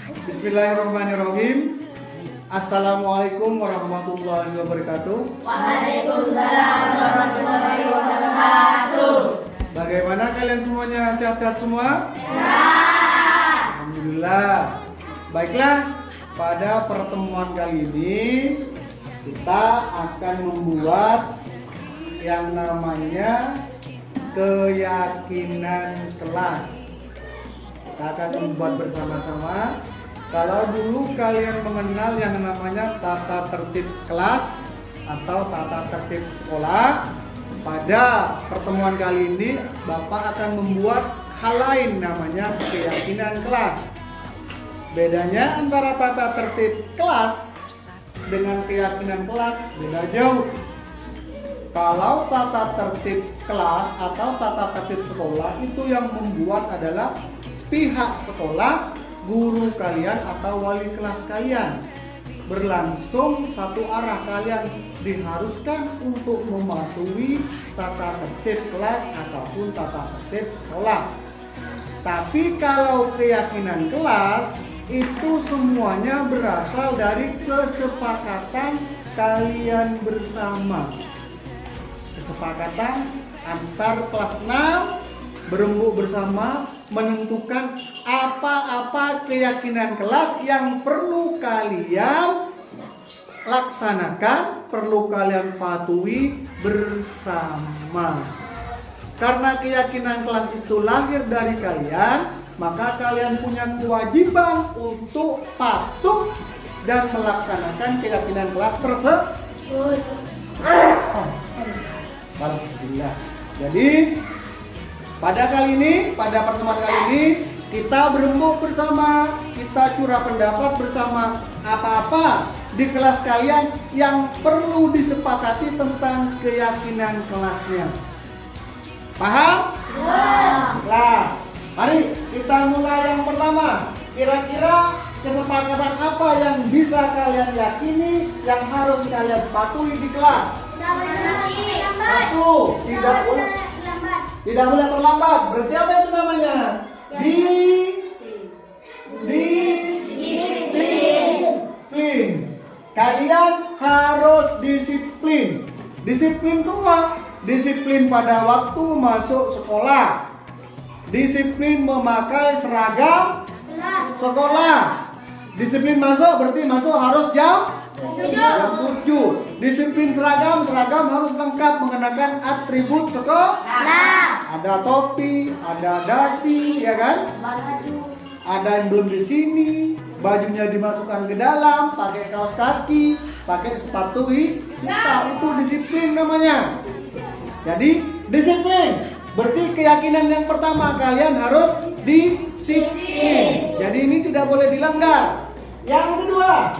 Bismillahirrahmanirrahim. Assalamualaikum warahmatullahi wabarakatuh. Waalaikumsalam warahmatullahi wabarakatuh. Bagaimana kalian semuanya? Sehat-sehat semua? Sehat. Alhamdulillah. Baiklah, pada pertemuan kali ini kita akan membuat yang namanya keyakinan kelas. Kita akan membuat bersama-sama. Kalau dulu kalian mengenal yang namanya tata tertib kelas atau tata tertib sekolah, pada pertemuan kali ini Bapak akan membuat hal lain namanya keyakinan kelas. Bedanya antara tata tertib kelas dengan keyakinan kelas beda jauh. Kalau tata tertib kelas atau tata tertib sekolah itu yang membuat adalah pihak sekolah, guru kalian atau wali kelas kalian. Berlangsung satu arah, kalian diharuskan untuk mematuhi tata tertib kelas ataupun tata tertib sekolah. Tapi kalau keyakinan kelas itu semuanya berasal dari kesepakatan kalian bersama. Kesepakatan antar kelas 6 berembuk bersama menentukan apa-apa keyakinan kelas yang perlu kalian laksanakan, perlu kalian patuhi bersama. Karena keyakinan kelas itu lahir dari kalian, maka kalian punya kewajiban untuk patuh dan melaksanakan keyakinan kelas tersebut. Alhamdulillah. Jadi pada pertemuan kali ini kita berembuk bersama, kita curah pendapat bersama apa-apa di kelas kalian yang perlu disepakati tentang keyakinan kelasnya. Paham? Nah, mari kita mulai yang pertama. Kira-kira kesepakatan apa yang bisa kalian yakini yang harus kalian patuhi di kelas? Satu, tidak boleh terlambat. Berarti apa itu namanya? Disiplin. Kalian harus disiplin. Disiplin semua. Disiplin pada waktu masuk sekolah. Disiplin memakai seragam sekolah. Disiplin masuk berarti masuk harus jam 7. Disiplin seragam harus lengkap mengenakan atribut sekolah. Ada topi, ada dasi, ya kan? Ada yang belum di sini, bajunya dimasukkan ke dalam, pakai kaos kaki, pakai sepatu hitam, itu disiplin namanya. Jadi disiplin berarti keyakinan yang pertama, kalian harus disiplin. Jadi ini tidak boleh dilanggar. Yang kedua,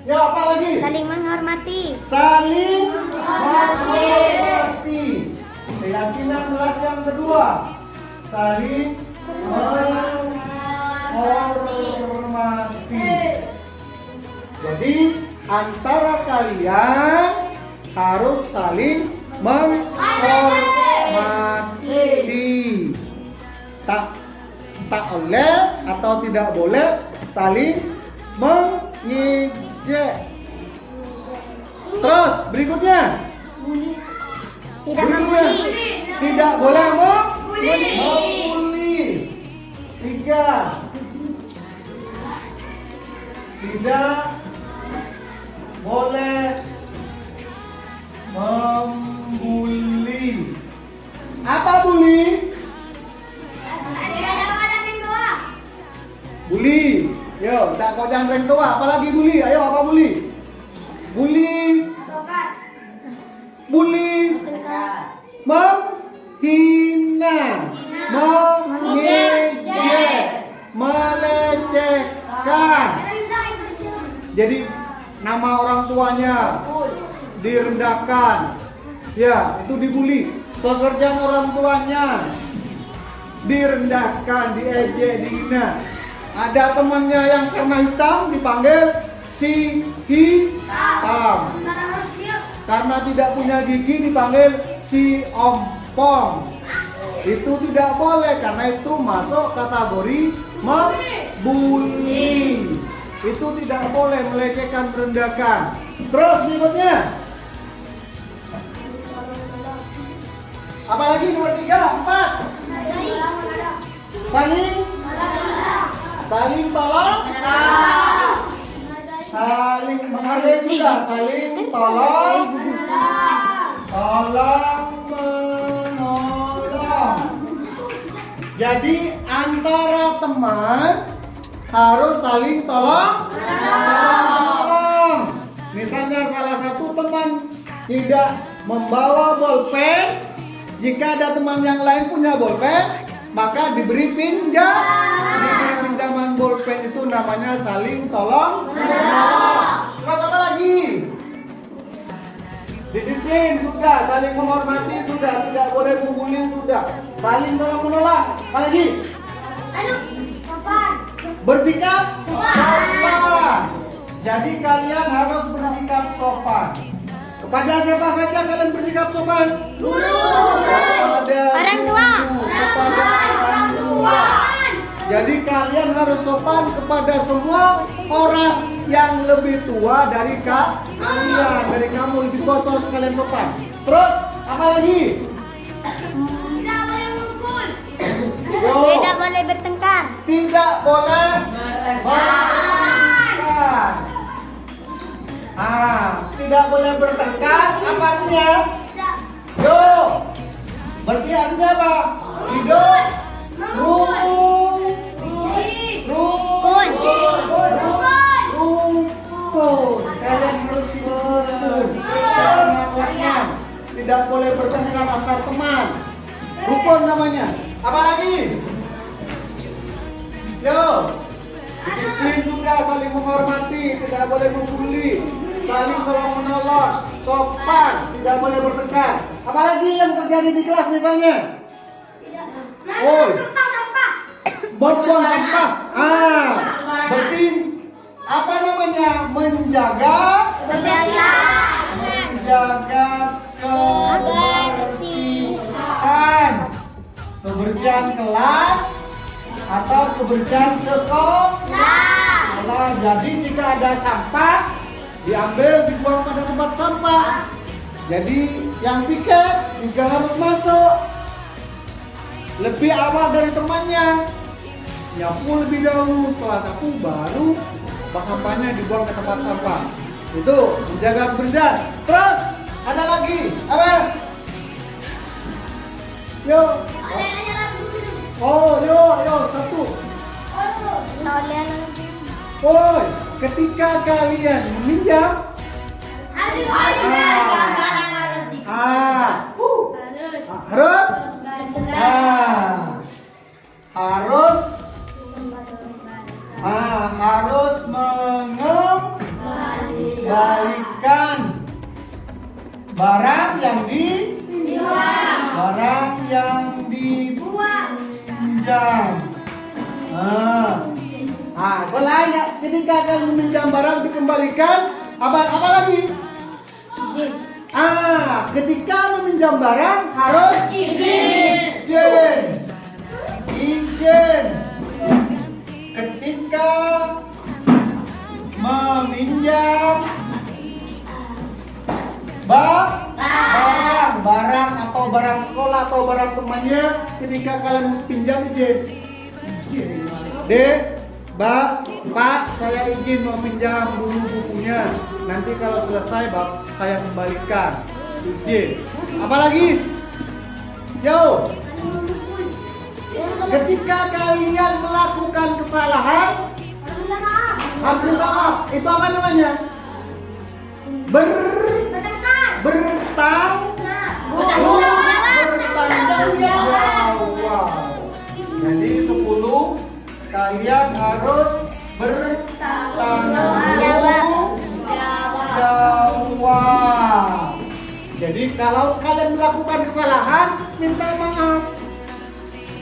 ya apa lagi? Saling menghormati. Saling menghormati. Keyakinan kelas yang kedua, saling menghormati. Jadi antara kalian harus saling menghormati. Tak oleh atau tidak boleh saling mengejek. Terus berikutnya, Tidak membuli. tidak boleh membuli. 3, tidak boleh membuli. Apa bully? Bully. Yo, tak kau jangan rank tua. Apalagi bully? Ayo, apa bully? Bully. Bully. Menghina. Mengejek. Melecehkan. Jadi nama orang tuanya direndahkan. Ya, itu dibully. Pekerjaan orang tuanya direndahkan, diejek, dihina. Ada temannya yang karena hitam dipanggil si hitam. Karena tidak punya gigi dipanggil si ompong. Itu tidak boleh karena itu masuk kategori bully. Itu tidak boleh melecehkan, merendahkan. Terus berikutnya. Apalagi nomor 3, 4. Saling tolong. Saling menghargai sudah. Saling tolong. Tolong menolong. Jadi antara teman harus saling tolong. Misalnya salah satu teman tidak membawa bolpen, jika ada teman yang lain punya bolpen, maka diberi pinjaman bolpen, itu namanya saling tolong. Terus apa lagi? Disiplin sudah, saling menghormati sudah, tidak boleh membuli sudah, saling tolong menolong. Apa lagi? Bersikap sopan. Jadi kalian harus bersikap sopan. Kepada siapa saja kalian bersikap sopan? Guru. Kepada Orang tua. kepada orang tua. Jadi kalian harus sopan kepada semua orang yang lebih tua dari kalian. Dari kamu lebih tua harus kalian sopan. Terus apa lagi? Tidak boleh mukul. Yo. Tidak boleh bertengkar. Tidak boleh bertengkar. Tidak boleh bertengkar. Apa artinya? Yo. Berarti artinya apa? Hidup rukun. Kalian harus rukun. Tidak boleh bertengkar antar teman. Rukun namanya. Apa lagi? Yo. Disiplin juga, saling menghormati, tidak boleh membuli, saling tolong menolong, sopan, tidak boleh bertengkar. Apalagi yang terjadi di kelas misalnya? Membuang sampah. Berarti apa namanya? Menjaga kebersihan kelas atau kebersihan sekolah. Jadi jika ada sampah, diambil dibuang pada tempat sampah. Jadi yang piket juga harus masuk lebih awal dari temannya, nyapu lebih dahulu, setelah nyapu baru sampahnya dibuang ke tempat sampah. Itu menjaga kebersihan. Terus ada lagi apa? Yo. Yo, satu. Woi, ketika kalian meminjam, harus mengembalikan barang yang dipinjam. Selain ketika kalian meminjam barang dikembalikan, apa lagi? Ketika meminjam barang harus izin. Ketika meminjam barang atau barang sekolah atau barang temannya, ketika kalian pinjam izin. Pak, saya izin mau pinjam dulu bukunya. Nanti kalau selesai, saya kembalikan. Izin. Apalagi? Yo. Ketika kalian melakukan kesalahan, harus maaf. Itu apa namanya? Bertanggung jawab. Jadi 10. Kalian harus bertanggung jawab. Jadi kalau kalian melakukan kesalahan, minta maaf.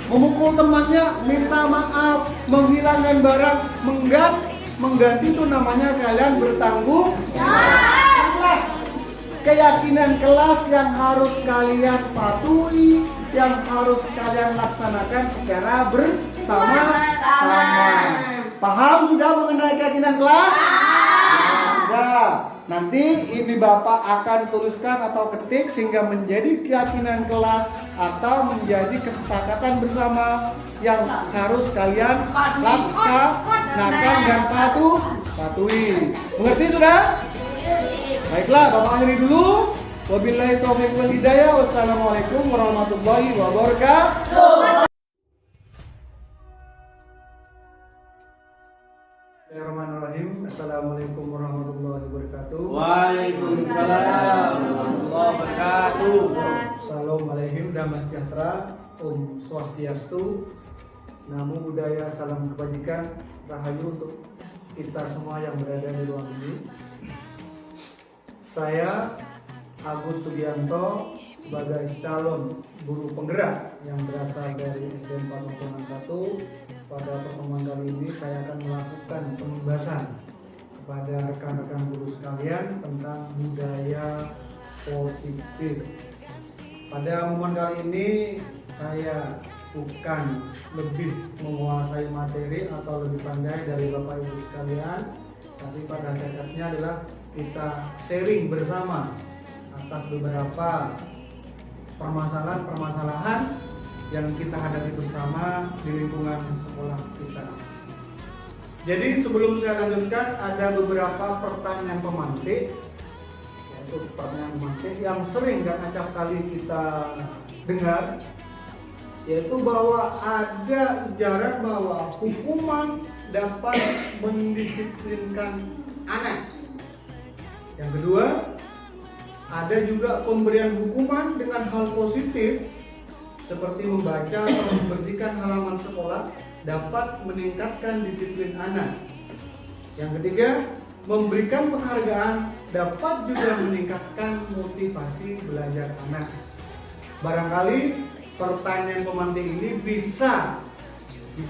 Memukul temannya, minta maaf. Menghilangkan barang, mengganti itu namanya kalian bertanggung jawab. Keyakinan kelas yang harus kalian patuhi, yang harus kalian laksanakan secara bersama-sama. keyakinan kelas? Sudah. Nanti ibu bapak akan tuliskan atau ketik sehingga menjadi keyakinan kelas atau menjadi kesepakatan bersama yang harus kalian laksanakan dan patuhi. Mengerti sudah? Baiklah, bapak akhiri dulu. Wabillahi taufiq wal hidayah. Wassalamualaikum warahmatullahi wabarakatuh. Bismillahirrahmanirrahim. Assalamualaikum warahmatullahi wabarakatuh. Waalaikumsalam warahmatullahi wabarakatuh. Assalamualaikum, damai sejahtera, Om Swastiastu, Namo Buddhaya, salam kebajikan, rahayu untuk kita semua yang berada di ruang ini. Saya Agus Sugianto sebagai calon guru penggerak yang berasal dari SDN 401. Pada pertemuan kali ini saya akan melakukan pembahasan kepada rekan-rekan guru sekalian tentang budaya positif. Pada momen kali ini saya bukan lebih menguasai materi atau lebih pandai dari Bapak Ibu sekalian, tapi pada hakikatnya adalah kita sharing bersama atas beberapa permasalahan-permasalahan yang kita hadapi bersama di lingkungan sekolah kita. Jadi sebelum saya lanjutkan, ada beberapa pertanyaan pemantik, yaitu pertanyaan pemantik yang sering dan acap kali kita dengar, yaitu bahwa ada ujaran bahwa hukuman dapat mendisiplinkan anak. Yang kedua, ada juga pemberian hukuman dengan hal positif seperti membaca atau membersihkan halaman sekolah dapat meningkatkan disiplin anak. Yang ketiga, memberikan penghargaan dapat juga meningkatkan motivasi belajar anak. Barangkali pertanyaan pemantik ini bisa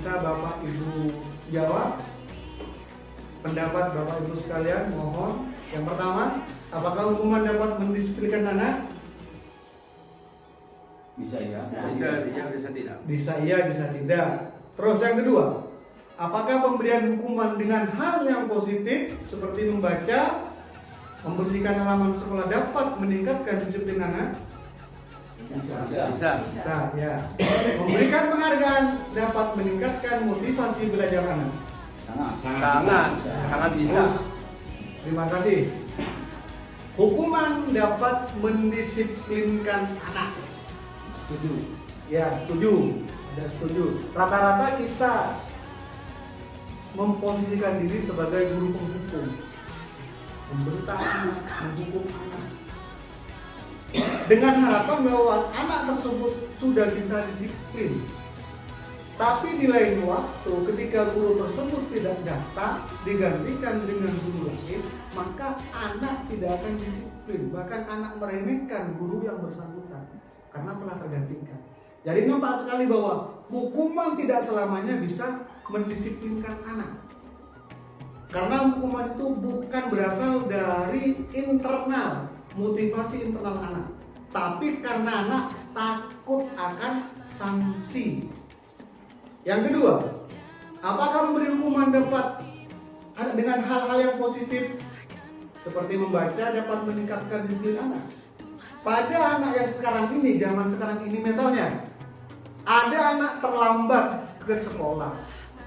Bapak Ibu jawab. Pendapat Bapak Ibu sekalian, mohon. Yang pertama, apakah hukuman dapat mendisiplinkan anak? Bisa ya, bisa tidak. Bisa iya, bisa tidak. Terus yang kedua, apakah pemberian hukuman dengan hal yang positif seperti membaca, membersihkan halaman sekolah dapat meningkatkan disiplin anak? Bisa, ya. Memberikan penghargaan dapat meningkatkan motivasi belajar anak? Sangat bisa. Terima kasih. Hukuman dapat mendisiplinkan anak. Setuju. Ya, setuju. Ada setuju. Rata-rata kita memposisikan diri sebagai guru penghukum, membentak anak, menghukum anak, dengan harapan bahwa anak tersebut sudah bisa disiplin. Tapi di lain waktu, ketika guru tersebut tidak datang, digantikan dengan guru lain, maka anak tidak akan disiplin. Bahkan anak meremehkan guru yang bersangkutan karena telah tergantikan. Jadi nampak sekali bahwa hukuman tidak selamanya bisa mendisiplinkan anak. Karena hukuman itu bukan berasal dari internal, motivasi internal anak, tapi karena anak takut akan sanksi. Yang kedua, apakah memberi hukuman dapat dengan hal-hal yang positif seperti membaca dapat meningkatkan disiplin anak? Pada anak yang sekarang ini, zaman sekarang ini, misalnya ada anak terlambat ke sekolah,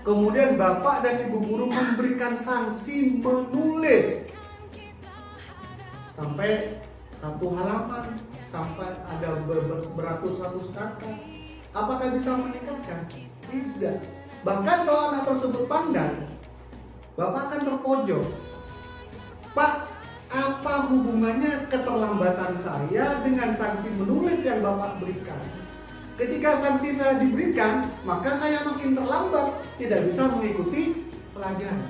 kemudian bapak dan ibu guru memberikan sanksi menulis sampai satu halaman, sampai ada beratus-ratus kata. Apakah bisa meningkatkan? Tidak. Bahkan kalau anak tersebut pandai, bapak akan terpojok. Pak, apa hubungannya keterlambatan saya dengan sanksi menulis yang bapak berikan? Ketika sanksi saya diberikan, maka saya makin terlambat, tidak bisa mengikuti pelajaran.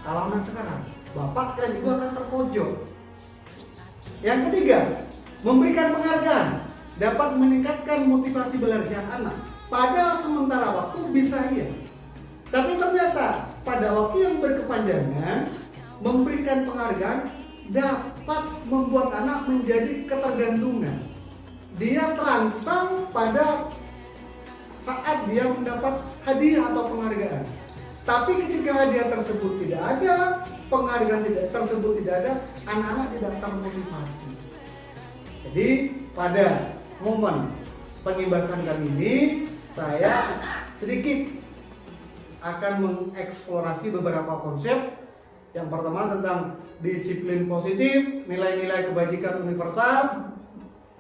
Kalau anak sekarang, bapak dan ibu akan terpojok. Yang ketiga, memberikan penghargaan dapat meningkatkan motivasi belajar anak. Pada sementara waktu bisa iya, tapi ternyata pada waktu yang berkepanjangan, memberikan penghargaan dapat membuat anak menjadi ketergantungan. Dia terangsang pada saat dia mendapat hadiah atau penghargaan. Tapi ketika dia tersebut tidak ada, penghargaan tersebut tidak ada, anak-anak tidak termotivasi. Jadi pada momen pengibasan kali ini, saya sedikit akan mengeksplorasi beberapa konsep. Yang pertama tentang disiplin positif, nilai-nilai kebajikan universal.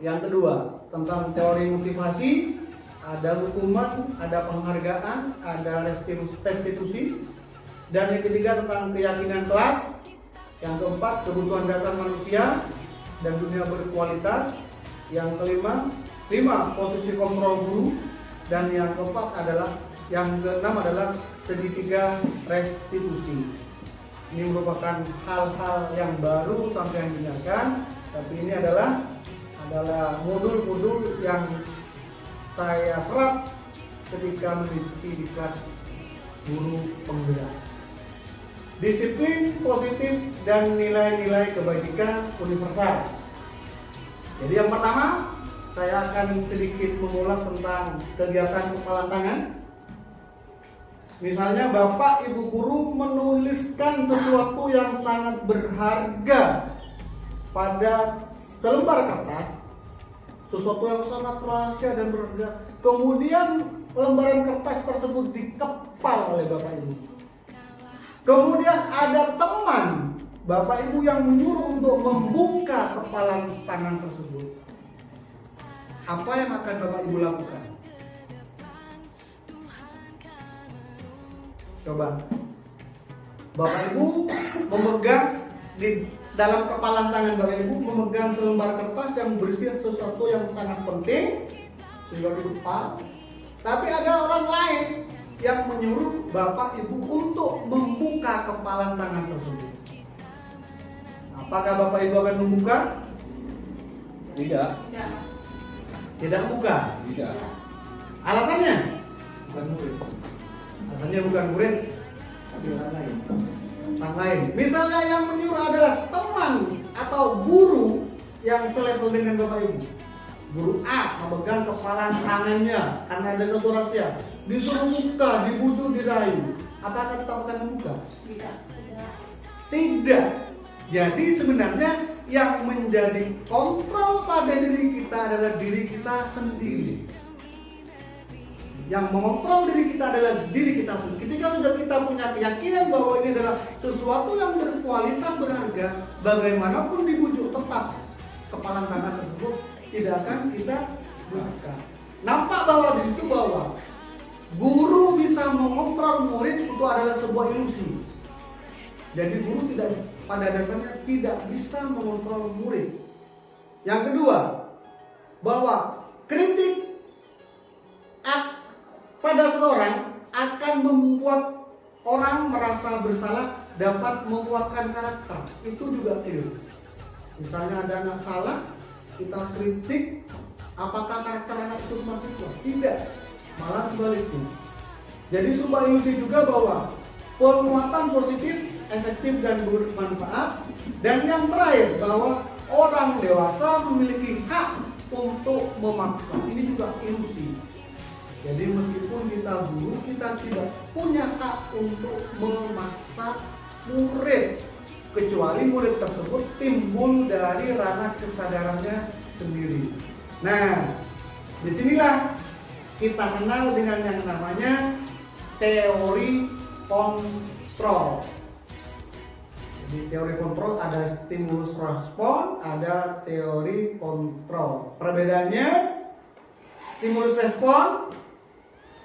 Yang kedua tentang teori motivasi, ada hukuman, ada penghargaan, ada restitusi. Dan yang ketiga tentang keyakinan kelas. Yang keempat kebutuhan dasar manusia dan dunia berkualitas. Yang kelima posisi kontrol guru. Dan yang keenam adalah segitiga restitusi. Ini merupakan hal-hal yang baru sampai yang didengarkan, tapi ini adalah modul-modul yang saya serap ketika mengikuti di kelas guru penggerak. Disiplin positif dan nilai-nilai kebajikan universal. Jadi yang pertama, saya akan sedikit mengulas tentang kegiatan kepalan tangan. Misalnya Bapak Ibu guru menuliskan sesuatu yang sangat berharga pada selembar kertas, sesuatu yang sangat rahasia dan berharga. Kemudian lembaran kertas tersebut dikepal oleh Bapak Ibu. Kemudian ada teman Bapak Ibu yang menyuruh untuk membuka kepalan tangan tersebut. Apa yang akan Bapak Ibu lakukan? Coba. Bapak Ibu memegang di dalam kepalan tangan Bapak Ibu memegang selembar kertas yang berisi sesuatu yang sangat penting sehingga dikepal. Tapi ada orang lain yang menyuruh Bapak Ibu untuk membuka kepalan tangan tersebut. Apakah Bapak Ibu akan membuka? Tidak. Tidak membuka. Tidak. Alasannya? Bukan murid. Alasannya bukan murid, tapi orang lain. Misalnya yang menyuruh adalah teman atau guru yang selevel dengan Bapak Ibu. Guru A memegang kepalan tangannya karena ada satu rahasia. Disuruh buka, dibujuk, dirayu. Apakah kita akan membuka? Tidak. Jadi sebenarnya yang menjadi kontrol pada diri kita adalah diri kita sendiri. Yang mengontrol diri kita adalah diri kita sendiri. Ketika sudah kita punya keyakinan bahwa ini adalah sesuatu yang berkualitas berharga, bagaimanapun dibujuk tetap kepalan tangan tersebut tidak akan kita buka. Nampak bahwa di situ bahwa guru bisa mengontrol murid itu adalah sebuah ilusi. Jadi guru pada dasarnya tidak bisa mengontrol murid. Yang kedua, bahwa kritik pada seseorang akan membuat orang merasa bersalah, dapat menguatkan karakter. Itu juga keliru. Misalnya ada anak salah, kita kritik, apakah karakter anak itu semakin kuat? Tidak, malah sebaliknya. Jadi sebuah ilusi juga bahwa penguatan positif, efektif dan bermanfaat. Dan yang terakhir bahwa orang dewasa memiliki hak untuk memaksa. Ini juga ilusi. Jadi meskipun kita guru, kita tidak punya hak untuk memaksa murid, kecuali murid tersebut timbul dari ranah kesadarannya sendiri. Nah, disinilah kita kenal dengan yang namanya teori kontrol. Di teori kontrol ada stimulus respon, ada teori kontrol. Perbedaannya, stimulus respon,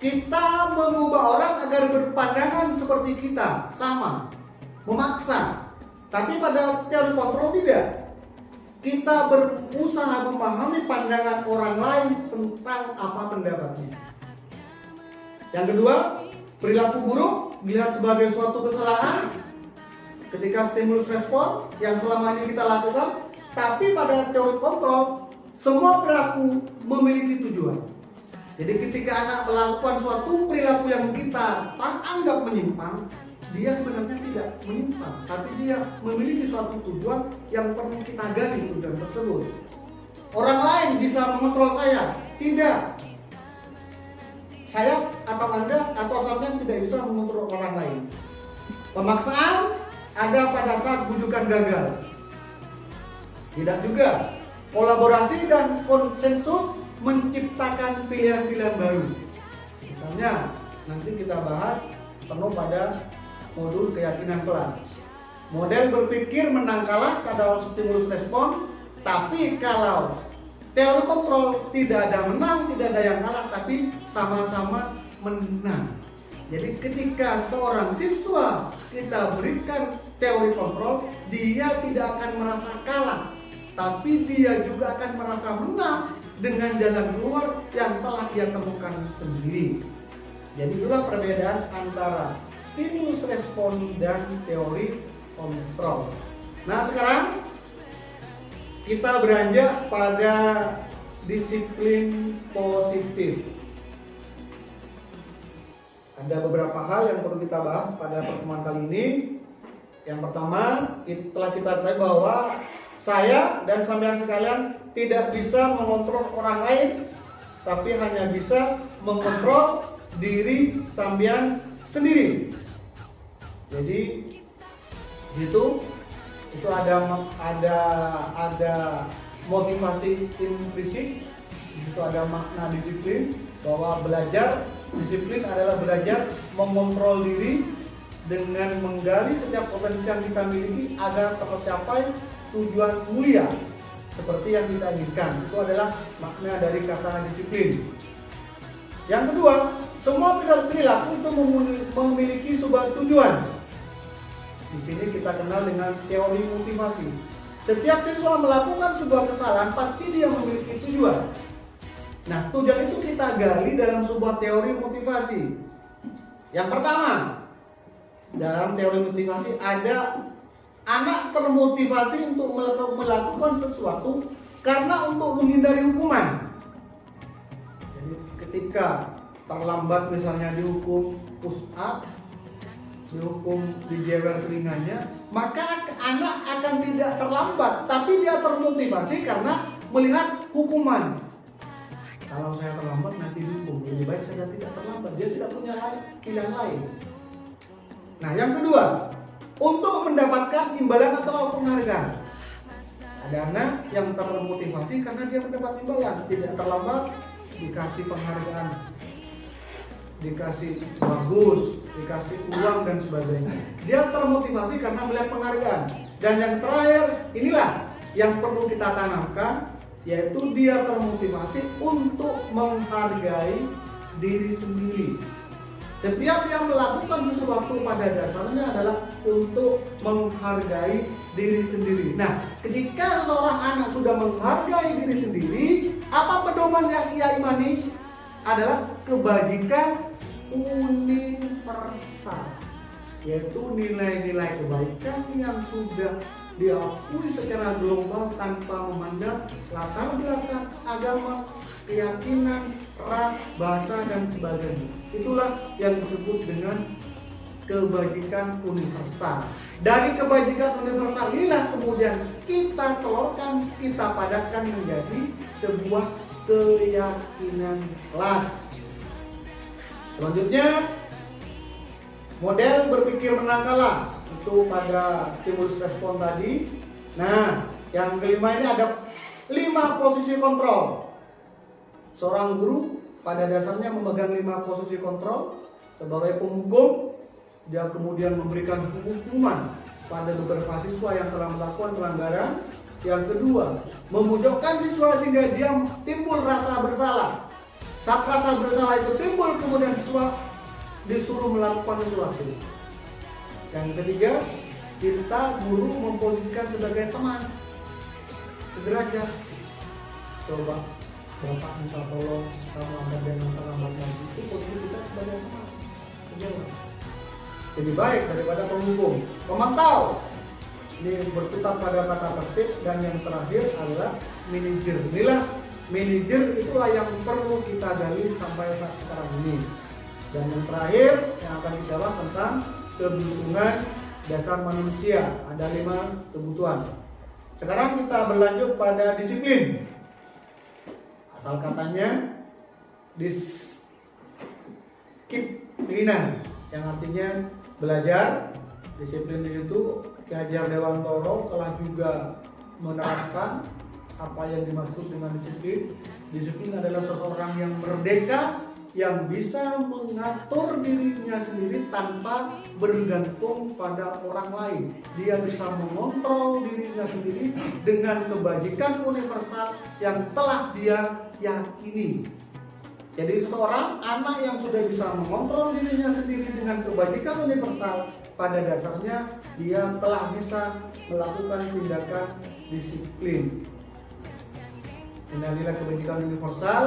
kita mengubah orang agar berpandangan seperti kita, sama, memaksa. Tapi pada teori kontrol tidak. Kita berusaha memahami pandangan orang lain tentang apa pendapatnya. Yang kedua, perilaku buruk dilihat sebagai suatu kesalahan ketika stimulus respon yang selama ini kita lakukan. Tapi pada teori kontrol, semua perilaku memiliki tujuan. Jadi ketika anak melakukan suatu perilaku yang kita anggap menyimpang, dia sebenarnya tidak menyimpang, tapi dia memiliki suatu tujuan yang perlu kita gali tujuan tersebut. Orang lain bisa mengontrol saya, tidak. Saya atau Anda atau sampean tidak bisa mengontrol orang lain. Pemaksaan ada pada saat bujukan gagal. Tidak juga. Kolaborasi dan konsensus menciptakan pilihan-pilihan baru. Misalnya, nanti kita bahas penuh pada modul keyakinan kelas. Model berpikir menang kalah pada stimulus respon, tapi kalau teori kontrol tidak ada menang, tidak ada yang kalah, tapi sama-sama menang. Jadi ketika seorang siswa kita berikan teori kontrol, dia tidak akan merasa kalah, tapi dia juga akan merasa menang dengan jalan keluar yang telah dia temukan sendiri. Jadi itulah perbedaan antara stimulus respon dan teori kontrol. Nah sekarang kita beranjak pada disiplin positif. Ada beberapa hal yang perlu kita bahas pada pertemuan kali ini. Yang pertama, telah kita ketahui bahwa saya dan sampean sekalian tidak bisa mengontrol orang lain, tapi hanya bisa mengontrol diri sampean sendiri. Jadi itu ada motivasi implisit, itu ada makna disiplin bahwa belajar disiplin adalah belajar mengontrol diri dengan menggali setiap potensi yang kita miliki agar tercapai tujuan mulia seperti yang kita inginkan. Itu adalah makna dari kata disiplin. Yang kedua, semua perilaku itu memiliki sebuah tujuan. Di sini kita kenal dengan teori motivasi. Setiap siswa melakukan sebuah kesalahan pasti dia memiliki tujuan. Nah, tujuan itu kita gali dalam sebuah teori motivasi. Yang pertama, dalam teori motivasi ada anak termotivasi untuk melakukan sesuatu karena untuk menghindari hukuman. Jadi ketika terlambat misalnya dihukum push up, dihukum dijewer telinganya, maka anak akan tidak terlambat, tapi dia termotivasi karena melihat hukuman. Kalau saya terlambat nanti dihukum, lebih baik saya tidak terlambat. Dia tidak punya pilihan lain. Nah, yang kedua, untuk mendapatkan imbalan atau penghargaan. Ada anak yang termotivasi karena dia mendapat imbalan, tidak terlambat, dikasih penghargaan, dikasih bagus, dikasih uang dan sebagainya. Dia termotivasi karena melihat penghargaan. Dan yang terakhir, inilah yang perlu kita tanamkan, yaitu dia termotivasi untuk menghargai diri sendiri. Setiap yang melakukan sesuatu pada dasarnya adalah untuk menghargai diri sendiri. Nah, ketika seorang anak sudah menghargai diri sendiri, apa pedoman yang ia imani? Adalah kebajikan universal, yaitu nilai-nilai kebaikan yang sudah diakui secara global tanpa memandang latar belakang agama, keyakinan, ras, bahasa dan sebagainya. Itulah yang disebut dengan kebajikan universal. Dari kebajikan universal inilah kemudian kita telurkan, kita padatkan menjadi sebuah keyakinan kelas. Selanjutnya, model berpikir menang kalah, itu pada stimulus respon tadi. Nah, yang kelima ini ada 5 posisi kontrol. Seorang guru pada dasarnya memegang 5 posisi kontrol. Sebagai penghukum, dia kemudian memberikan hukuman pada beberapa siswa yang telah melakukan pelanggaran. Yang kedua, memojokkan siswa sehingga dia timbul rasa bersalah. Saat rasa bersalah itu timbul, kemudian siswa disuruh melakukan sesuatu. Yang ketiga, kita guru memposisikan sebagai teman. Sederajat. Coba Bapak minta tolong, kamu lambat dan terlambat lagi. Itu posisi kita sebagai teman. Lebih baik daripada penghukum. Pemantau. Ini berputar pada kata tertib. Dan yang terakhir adalah manajer. Inilah manajer, itulah yang perlu kita gali sampai saat sekarang ini. Dan yang terakhir yang akan kita bahas tentang kebutuhan dasar manusia. Ada 5 kebutuhan. Sekarang kita berlanjut pada disiplin. Asal katanya disiplin, yang artinya belajar, Disiplin di situ Ki Hajar Dewantoro telah juga menerapkan apa yang dimaksud dengan disiplin. Disiplin adalah seseorang yang merdeka, yang bisa mengatur dirinya sendiri tanpa bergantung pada orang lain. Dia bisa mengontrol dirinya sendiri dengan kebajikan universal yang telah dia yakini. Jadi seseorang anak yang sudah bisa mengontrol dirinya sendiri dengan kebajikan universal, pada dasarnya dia telah bisa melakukan tindakan disiplin. Ini adalah kebajikan universal.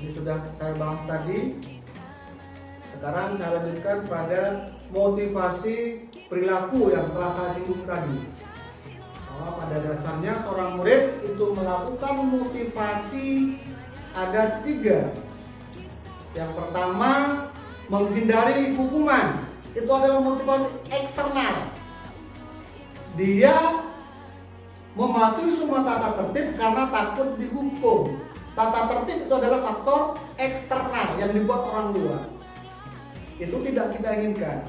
Ini sudah saya bahas tadi. Sekarang saya lanjutkan pada motivasi perilaku yang telah saya singgung tadi. Bahwa pada dasarnya seorang murid itu melakukan motivasi ada 3. Yang pertama, menghindari hukuman. Itu adalah motivasi eksternal. Dia mematuhi semua tata tertib karena takut dihukum. Tata tertib itu adalah faktor eksternal yang dibuat orang luar. Itu tidak kita inginkan.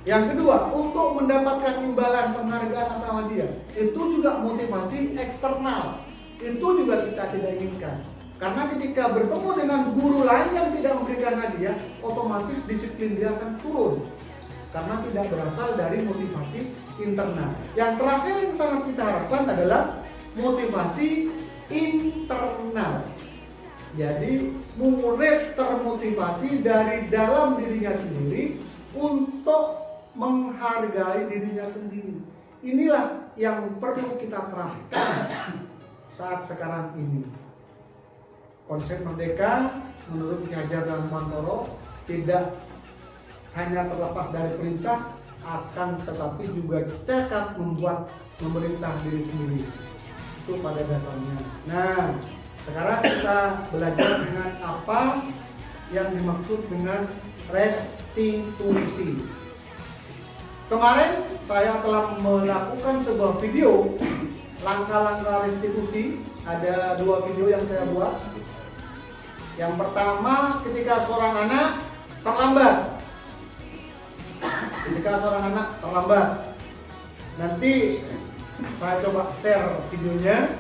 Yang kedua, untuk mendapatkan imbalan, penghargaan atau hadiah, itu juga motivasi eksternal. Itu juga kita tidak inginkan. Karena ketika bertemu dengan guru lain yang tidak memberikan hadiah, otomatis disiplin dia akan turun. Karena tidak berasal dari motivasi internal. Yang terakhir yang sangat kita harapkan adalah motivasi internal. Jadi murid termotivasi dari dalam dirinya sendiri untuk menghargai dirinya sendiri. Inilah yang perlu kita terapkan saat sekarang ini. Konsep merdeka menurut Ki Hajar Dewantoro tidak hanya terlepas dari perintah, akan tetapi juga cekap membuat memerintah diri sendiri. Itu pada dasarnya. Nah, sekarang kita belajar dengan apa yang dimaksud dengan restitusi. Kemarin saya telah melakukan sebuah video langkah-langkah restitusi. Ada 2 video yang saya buat. Yang pertama, ketika seorang anak terlambat. Nanti saya coba share videonya.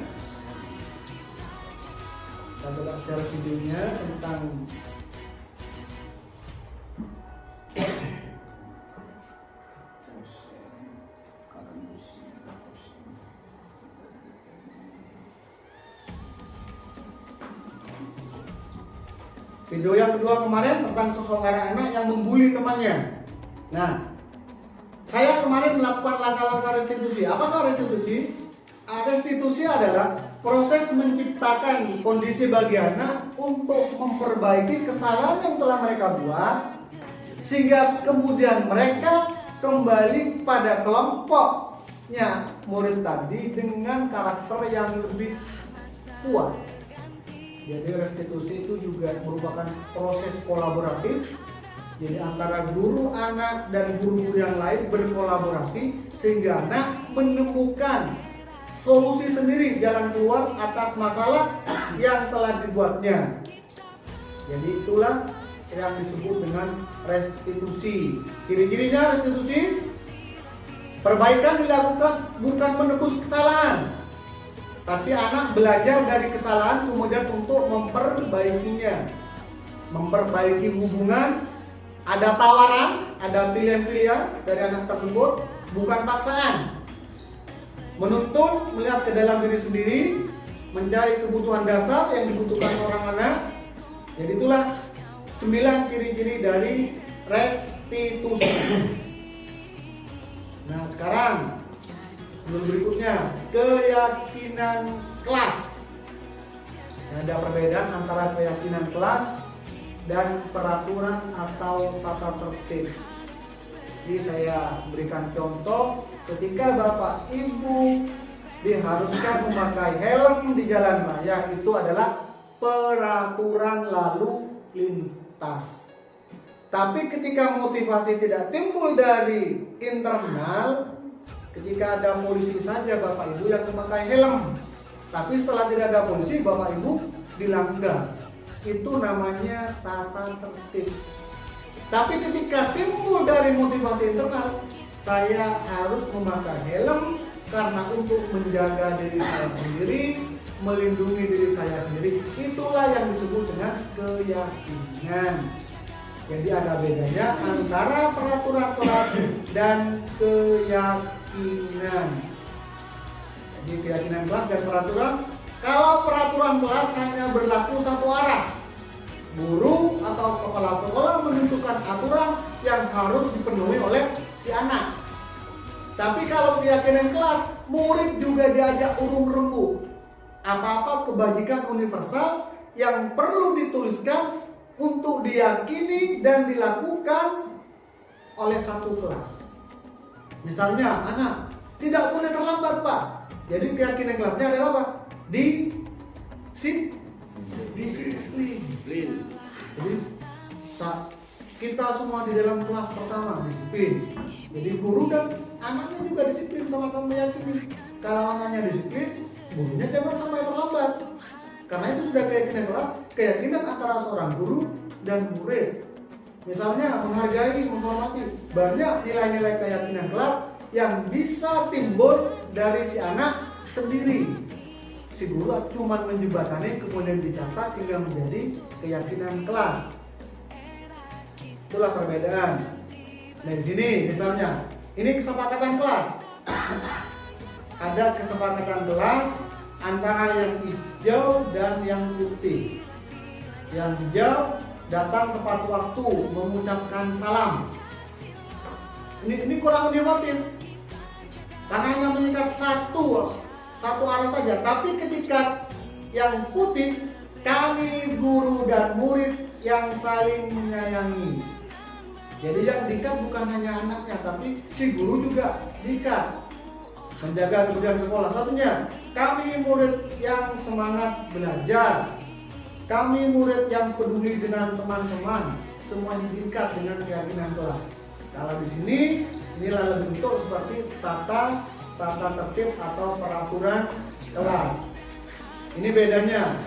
Tentang video yang kedua kemarin tentang seseorang anak yang membuli temannya. Nah, saya kemarin melakukan langkah-langkah restitusi. Apakah restitusi? Restitusi adalah proses menciptakan kondisi bagi anak untuk memperbaiki kesalahan yang telah mereka buat, sehingga kemudian mereka kembali pada kelompoknya murid tadi dengan karakter yang lebih kuat. Jadi restitusi itu juga merupakan proses kolaboratif. Jadi antara guru anak dan guru-guru yang lain berkolaborasi sehingga anak menemukan solusi sendiri, jalan keluar atas masalah yang telah dibuatnya. Jadi itulah yang disebut dengan restitusi. Ciri-cirinya restitusi: perbaikan dilakukan bukan menebus kesalahan, tapi anak belajar dari kesalahan kemudian untuk memperbaikinya. Memperbaiki hubungan, ada tawaran, ada pilihan-pilihan dari anak tersebut, bukan paksaan. Menuntun, melihat ke dalam diri sendiri, mencari kebutuhan dasar yang dibutuhkan orang anak. Jadi itulah 9 ciri-ciri dari restitusi. Nah, sekarang berikutnya, keyakinan kelas. Ada perbedaan antara keyakinan kelas dan peraturan atau tata tertib. Jadi saya berikan contoh, ketika Bapak Ibu diharuskan memakai helm di jalan raya, itu adalah peraturan lalu lintas. Tapi ketika motivasi tidak timbul dari internal, ketika ada polisi saja Bapak Ibu yang memakai helm, tapi setelah tidak ada polisi Bapak Ibu dilanggar. Itu namanya tata tertib. Tapi ketika timbul dari motivasi internal, saya harus memakai helm karena untuk menjaga diri saya sendiri, melindungi diri saya sendiri. Itulah yang disebut dengan keyakinan. Jadi ada bedanya antara peraturan kelas dan keyakinan. Jadi keyakinan kelas dan peraturan. Kalau peraturan kelas hanya berlaku satu arah, guru atau kepala sekolah menentukan aturan yang harus dipenuhi oleh si anak. Tapi kalau keyakinan kelas, murid juga diajak urung rembuk. Apa-apa kebajikan universal yang perlu dituliskan untuk diyakini dan dilakukan oleh satu kelas. Misalnya, anak tidak boleh terlambat, Pak. Jadi keyakinan kelasnya adalah apa? Disiplin. Jadi kita semua di dalam kelas pertama disiplin. Jadi guru dan anaknya juga disiplin, sama-sama meyakini. Kalau anaknya disiplin, gurunya jangan sampai terlambat. Karena itu sudah keyakinan kelas, keyakinan antara seorang guru dan murid. Misalnya menghargai, menghormati. Banyak nilai-nilai keyakinan kelas yang bisa timbul dari si anak sendiri. Si guru cuma menjembatani kemudian dicatat sehingga menjadi keyakinan kelas. Itulah perbedaan. Nah di sini misalnya, ini kesepakatan kelas. Ada kesepakatan kelas antara yang hijau dan yang putih. Yang hijau datang tepat waktu mengucapkan salam. Ini kurang inovatif. Karena hanya mengikat satu arah saja. Tapi ketika yang putih, kami guru dan murid yang saling menyayangi. Jadi yang diikat bukan hanya anaknya, tapi si guru juga diikat. Menjaga kebersihan sekolah. Satunya, kami murid yang semangat belajar. Kami murid yang peduli dengan teman-teman. Semuanya diikat dengan keyakinan kelas. Kalau di sini, inilah bentuk seperti tata tertib atau peraturan kelas. Ini bedanya.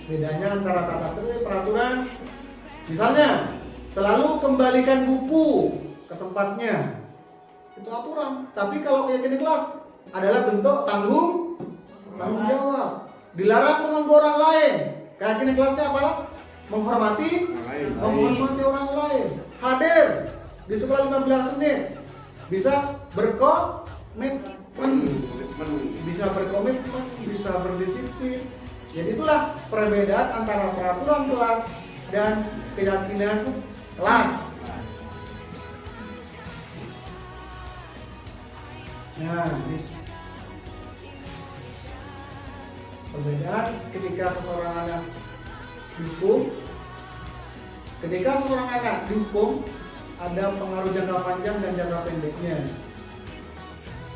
Bedanya antara tata tertib peraturan. Misalnya, selalu kembalikan buku ke tempatnya. Itu aturan. Tapi kalau keyakinan kelas adalah bentuk tanggung jawab. Dilarang mengganggu orang lain. Keyakinan kelasnya apa? Menghormati orang lain. Hadir di sekolah 15 menit. Bisa berkomitmen, bisa berdisiplin. Jadi itulah perbedaan antara peraturan kelas dan keyakinan kelas. Nah, ini perbedaan ketika seseorang anak dihukum. Ketika seorang anak dihukum, ada pengaruh jangka panjang dan jangka pendeknya.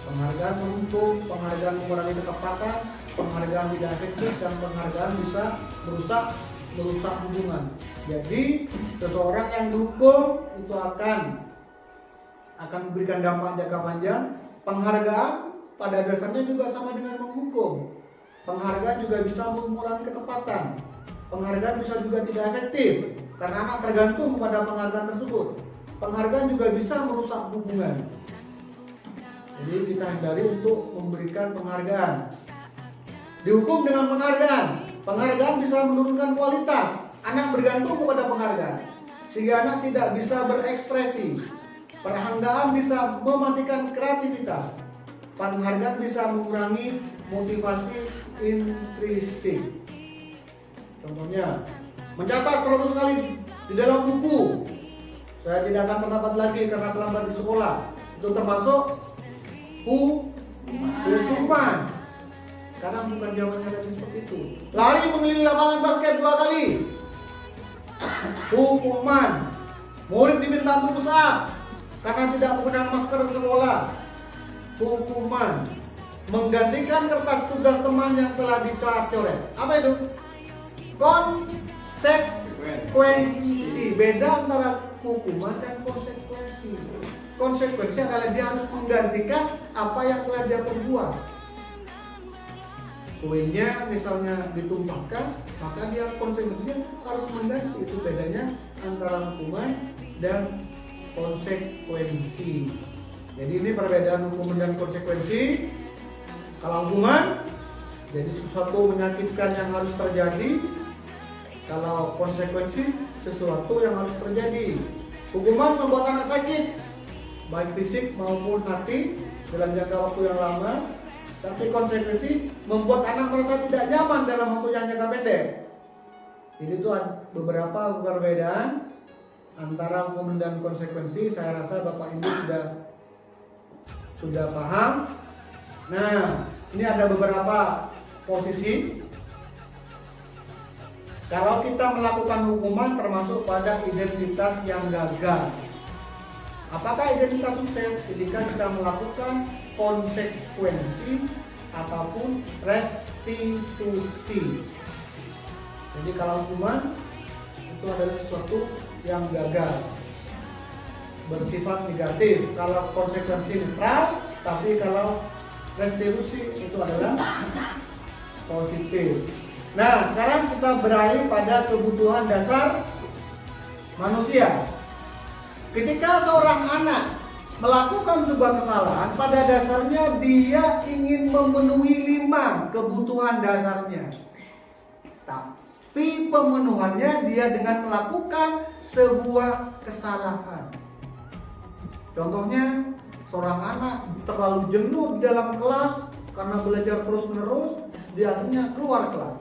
Penghargaan menghukum, penghargaan mengurangi ketepatan, penghargaan tidak efektif, dan penghargaan bisa merusak hubungan. Jadi seseorang yang dihukum itu akan memberikan dampak jangka panjang. Penghargaan pada dasarnya juga sama dengan menghukum. Penghargaan juga bisa mengurangi ketepatan. Penghargaan bisa juga tidak efektif karena anak tergantung pada penghargaan tersebut. Penghargaan juga bisa merusak hubungan. Jadi kita hindari untuk memberikan penghargaan. Dihukum dengan penghargaan. Penghargaan bisa menurunkan kualitas. Anak bergantung kepada penghargaan sehingga anak tidak bisa berekspresi. Penghargaan bisa mematikan kreativitas. Penghargaan bisa mengurangi motivasi intrinsik. Contohnya, mencatat 100 kali di dalam buku. Saya tidak akan terlambat lagi karena terlambat di sekolah. Itu termasuk hukuman. Karena bukan zamannya lagi seperti itu. Lari mengelilingi lapangan basket 2 kali. Hukuman. Murid diminta untuk push up karena tidak menggunakan masker di sekolah. Hukuman. Menggantikan kertas tugas teman yang telah dicoret-coret. Apa itu? Konsekuensi. Beda antara hukuman dan konsekuensi. Konsekuensi adalah dia harus menggantikan apa yang telah dia perbuat. Kuenya misalnya ditumpahkan, maka dia konsekuensinya harus mengganti. Itu bedanya antara hukuman dan konsekuensi. Jadi ini perbedaan hukuman dan konsekuensi. Kalau hukuman, jadi sesuatu menyakitkan yang harus terjadi. Kalau konsekuensi, sesuatu yang harus terjadi. Hukuman membuat anak sakit, baik fisik maupun hati dalam jangka waktu yang lama. Tapi konsekuensi membuat anak merasa tidak nyaman dalam waktu yang jangka pendek. Jadi itu beberapa perbedaan antara hukuman dan konsekuensi. Saya rasa Bapak Ibu sudah paham. Nah, ini ada beberapa posisi. Kalau kita melakukan hukuman termasuk pada identitas yang gagal. Apakah identitas sukses? Ketika kita melakukan konsekuensi ataupun restitusi. Jadi kalau hukuman itu adalah sesuatu yang gagal, bersifat negatif. Kalau konsekuensi netral, tapi kalau restitusi itu adalah positif. Nah, sekarang kita beralih pada kebutuhan dasar manusia. Ketika seorang anak melakukan sebuah kesalahan, pada dasarnya dia ingin memenuhi 5 kebutuhan dasarnya. Tapi pemenuhannya dia dengan melakukan sebuah kesalahan. Contohnya, seorang anak terlalu jenuh di dalam kelas karena belajar terus-menerus, dia akhirnya keluar kelas.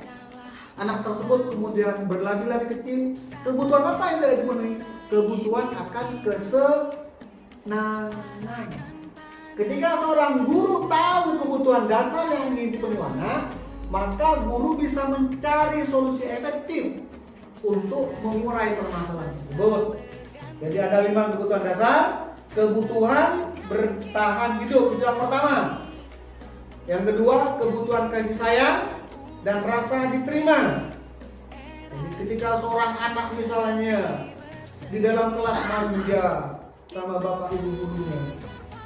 Anak tersebut kemudian berlari-lari kecil. Kebutuhan apa yang tidak dipenuhi? Kebutuhan akan kesenangan. Ketika seorang guru tahu kebutuhan dasar yang ingin dipenuhi anak, maka guru bisa mencari solusi efektif untuk mengurai permasalahan tersebut. Jadi ada 5 kebutuhan dasar. Kebutuhan bertahan hidup itu yang pertama. Yang kedua, kebutuhan kasih sayang dan rasa diterima. Jadi ketika seorang anak misalnya di dalam kelas manja sama bapak ibu gurunya,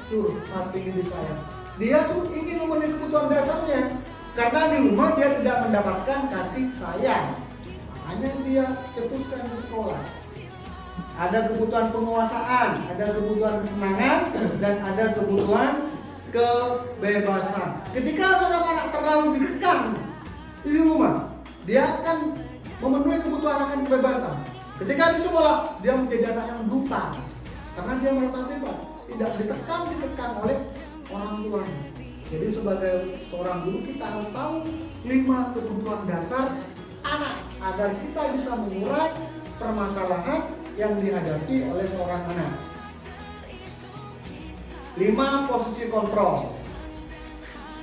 curhat ingin disayang, dia ingin memenuhi kebutuhan dasarnya. Karena di rumah dia tidak mendapatkan kasih sayang, makanya dia cetuskan di sekolah. Ada kebutuhan penguasaan, ada kebutuhan kesenangan, dan ada kebutuhan kebebasan. Ketika seorang anak terlalu dikekang di rumah, dia akan memenuhi kebutuhan akan kebebasan. Ketika di sekolah, dia menjadi anak yang buta karena dia merasa bebas, tidak ditekan oleh orang tuanya. Jadi sebagai seorang guru kita harus tahu 5 kebutuhan dasar anak agar kita bisa mengurai permasalahan yang dihadapi oleh seorang anak. 5 posisi kontrol.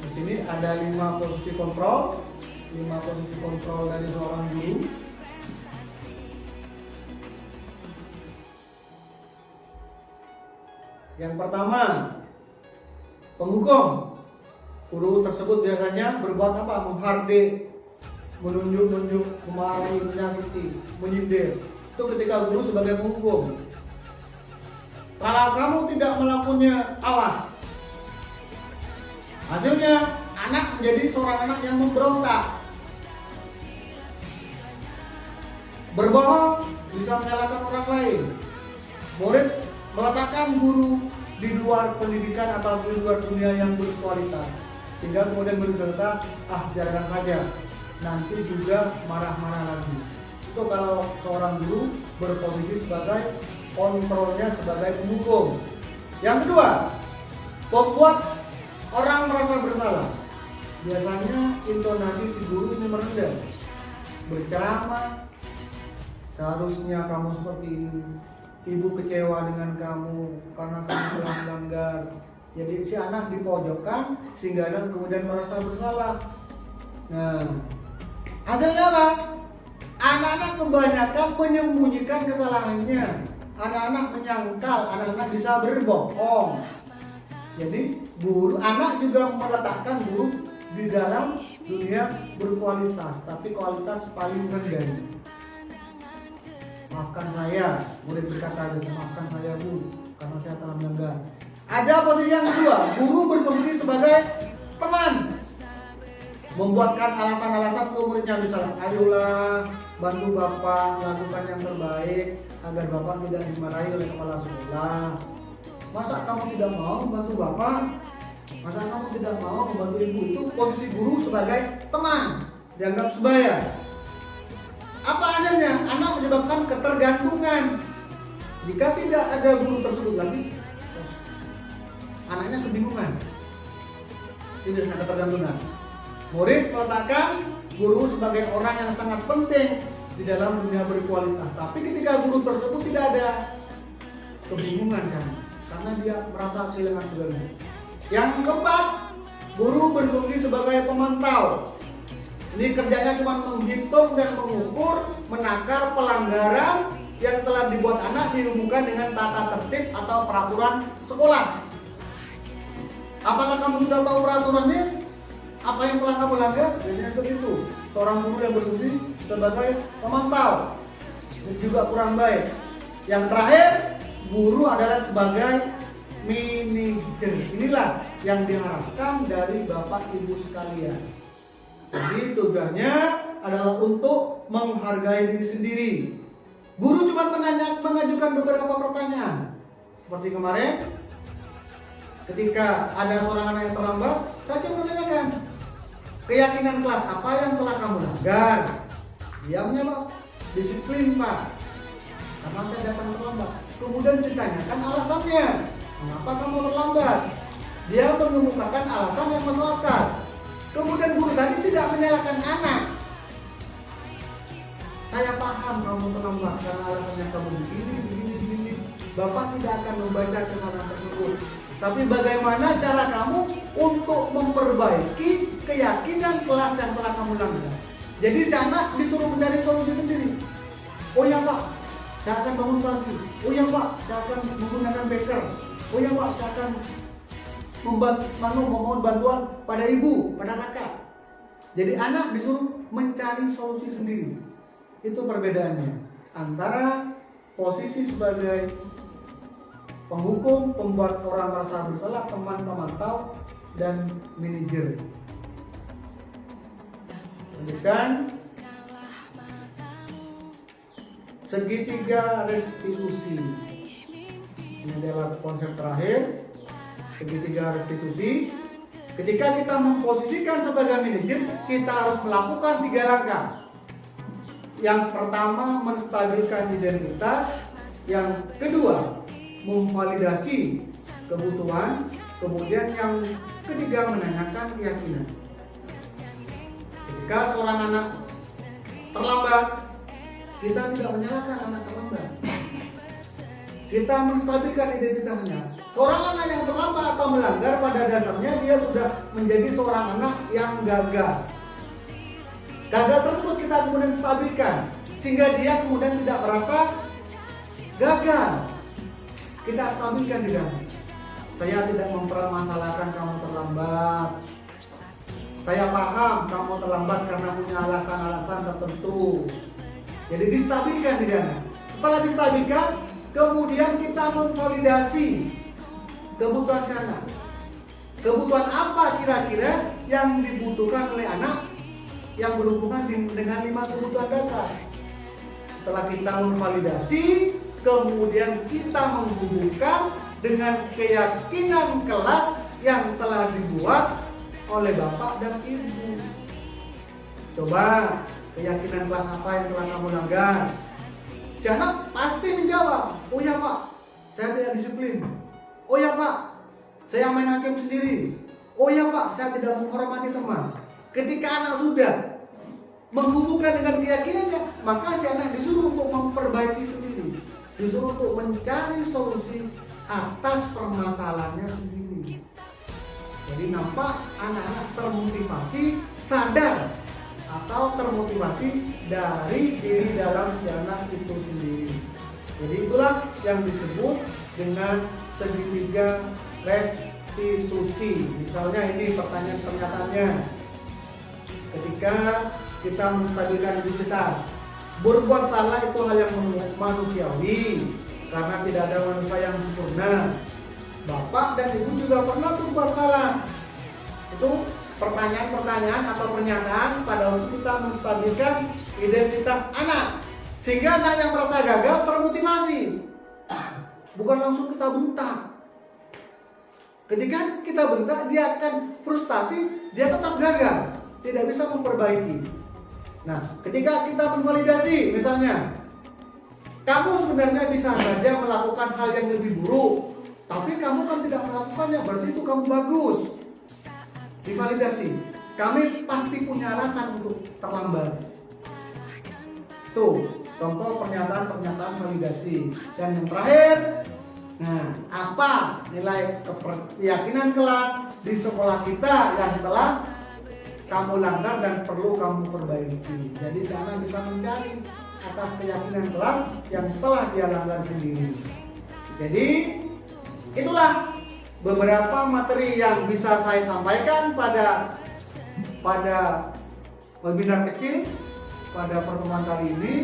Di sini ada 5 posisi kontrol. 5 posisi kontrol dari seorang guru. Yang pertama, penghukum. Guru tersebut biasanya berbuat apa? Menghardik, menunjuk-nunjuk, memarahi, menyakiti, menyindir. Itu ketika guru sebagai penghukum. Kalau kamu tidak melakukannya, awas. Hasilnya anak menjadi seorang anak yang memberontak. Berbohong bisa menyalahkan orang lain. Murid meletakkan guru di luar pendidikan atau di luar dunia yang berkualitas, sehingga kemudian berkata, biarkan saja, nanti juga marah-marah lagi. Itu kalau seorang guru berposisi sebagai kontrolnya sebagai penghukum. Yang kedua, membuat orang merasa bersalah. Biasanya intonasi si guru ini merendah, berceramah, seharusnya kamu seperti ini, ibu kecewa dengan kamu karena kamu telah melanggar. Jadi si anak dipojokkan sehingga anak kemudian merasa bersalah. Nah, hasilnya apa? Anak-anak kebanyakan menyembunyikan kesalahannya. Anak-anak menyangkal, anak-anak bisa berbohong. Jadi anak juga meletakkan guru di dalam dunia berkualitas, tapi kualitas paling rendah. Maafkan saya, murid berkata, maafkan saya bu, karena saya telah melanggar. Ada posisi yang kedua, guru berfungsi sebagai teman, membuatkan alasan-alasan ke muridnya, misalnya, ayolah bantu Bapak lakukan yang terbaik agar Bapak tidak dimarahi oleh kepala sekolah. Masa kamu tidak mau membantu Bapak? Masa kamu tidak mau membantu Ibu? Itu posisi guru sebagai teman, dianggap sebaya. Apa adanya, anak menyebabkan ketergantungan. Jika tidak ada guru tersebut lagi, anaknya kebingungan. Ini adalah ketergantungan. Murid meletakkan guru sebagai orang yang sangat penting di dalam dunia berkualitas. Tapi ketika guru tersebut tidak ada, kebingungan kan? Karena dia merasa kehilangan segalanya. Yang keempat, guru berfungsi sebagai pemantau. Ini kerjanya cuma menghitung dan mengukur, menakar pelanggaran yang telah dibuat anak dihubungkan dengan tata tertib atau peraturan sekolah. Apakah kamu sudah tahu peraturannya? Apa yang telah kamu langgar? Biasanya seperti itu. Seorang guru yang berfungsi sebagai pemantau. Ini juga kurang baik. Yang terakhir, guru adalah sebagai manajer. Inilah yang diharapkan dari Bapak Ibu sekalian. Jadi tugasnya adalah untuk menghargai diri sendiri. Guru cuma mengajukan beberapa pertanyaan. Seperti kemarin, ketika ada seorang anak yang terlambat, saya cuma menanyakan keyakinan kelas apa yang telah kamu langgar. Dia menjawab, disiplin Pak, karena saya datang terlambat. Kemudian ditanyakan alasannya, mengapa kamu terlambat. Dia mengemukakan alasan yang masuk akal. Kemudian guru tadi tidak menyalahkan anak. Saya paham kamu terlambat karena alasannya kamu begini. Bapak tidak akan membaca kesalahan tersebut. Tapi bagaimana cara kamu untuk memperbaiki keyakinan kelas yang telah kamu langgar. Jadi si anak disuruh mencari solusi sendiri. Oh ya Pak, saya akan bangun pagi. Oh ya Pak, saya akan menggunakan beker. Oh ya Pak, saya akan memohon bantuan pada ibu, pada kakak. Jadi anak disuruh mencari solusi sendiri. Itu perbedaannya antara posisi sebagai penghukum, pembuat orang merasa bersalah, teman pemantau, dan manajer. Lanjutkan. Segitiga restitusi. Ini adalah konsep terakhir. Segitiga restitusi. Ketika kita memposisikan sebagai manajer, kita harus melakukan 3 langkah. Yang pertama, menstabilkan identitas. Yang kedua, memvalidasi kebutuhan. Kemudian yang ketiga, menanyakan keyakinan. Ketika seorang anak terlambat, kita tidak menyalahkan anak terlambat. Kita menstabilkan identitasnya. Seorang anak yang terlambat atau melanggar, pada dasarnya dia sudah menjadi seorang anak yang gagal. Gagal tersebut kita kemudian stabilkan sehingga dia kemudian tidak merasa gagal. Kita stabilkan di dalam. Saya tidak mempermasalahkan kamu terlambat. Saya paham kamu terlambat karena punya alasan-alasan tertentu. Jadi distabilkan di dalam. Setelah distabilkan, kemudian kita memvalidasi kebutuhan si anak. Kebutuhan apa kira-kira yang dibutuhkan oleh anak yang berhubungan dengan 5 kebutuhan dasar. Setelah kita memvalidasi, kemudian kita menghubungkan dengan keyakinan kelas yang telah dibuat oleh Bapak dan Ibu. Coba, keyakinan kelas apa yang telah kamu langgar? Si anak pasti menjawab, oh ya Pak, saya tidak disiplin. Oh ya Pak, saya main hakim sendiri. Oh ya Pak, saya tidak menghormati teman. Ketika anak sudah menghubungkan dengan keyakinannya, maka si anak disuruh untuk memperbaiki sendiri, disuruh untuk mencari solusi atas permasalahannya sendiri. Jadi nampak anak-anak termotivasi, sadar atau termotivasi dari diri dalam si anak itu sendiri. Jadi itulah yang disebut dengan segitiga restitusi. Misalnya ini pertanyaan pernyataannya. Ketika kita menstabilkan identitas, berbuat salah itu hal yang manusiawi karena tidak ada manusia yang sempurna. Bapak dan Ibu juga pernah berbuat salah. Itu pertanyaan-pertanyaan atau pernyataan pada waktu kita menstabilkan identitas anak, sehingga anak yang merasa gagal termotivasi, bukan langsung kita bentak. Ketika kita bentak, dia akan frustasi, dia tetap gagal, tidak bisa memperbaiki. Nah, ketika kita menvalidasi, misalnya kamu sebenarnya bisa saja melakukan hal yang lebih buruk, tapi kamu kan tidak melakukannya, berarti itu kamu bagus. Divalidasi, kami pasti punya alasan untuk terlambat. Tuh, contoh pernyataan-pernyataan validasi. Dan yang terakhir, nah, apa nilai keyakinan kelas di sekolah kita yang telah kamu langgar dan perlu kamu perbaiki. Jadi sana bisa mencari atas keyakinan kelas yang telah dia langgar sendiri. Jadi itulah beberapa materi yang bisa saya sampaikan pada webinar kecil pada pertemuan kali ini.